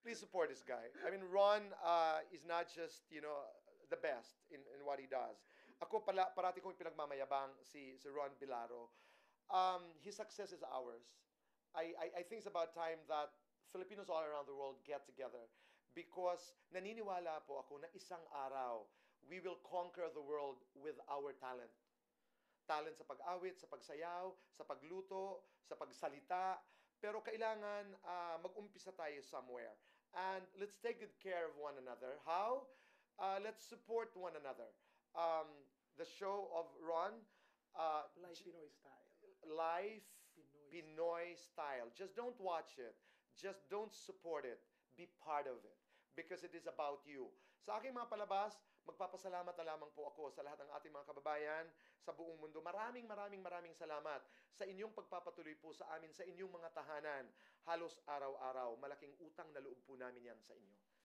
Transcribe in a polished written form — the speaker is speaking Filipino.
Please support this guy. I mean, Ron is not just, the best in what he does. Ako pala, parati kong pinagmamayabang si Ron Bilaro. His success is ours. I think it's about time that Filipinos all around the world get together because naniniwala po ako na isang araw we will conquer the world with our talent. Talent sa pag-awit, sa pagsayaw, sa pagluto, sa pagsalita. Pero kailangan mag-umpisa tayo somewhere. And let's take good care of one another. How? Let's support one another. The show of Ron, Life Pinoy style. Life Pinoy Pinoy style. Just don't watch it. Just don't support it. Be part of it. Because it is about you. Sa aking mga palabas, magpapasalamat na lamang po ako sa lahat ng ating mga kababayan sa buong mundo. Maraming salamat sa inyong pagpapatuloy po sa amin, sa inyong mga tahanan. Halos araw-araw, malaking utang na loob po namin yan sa inyo.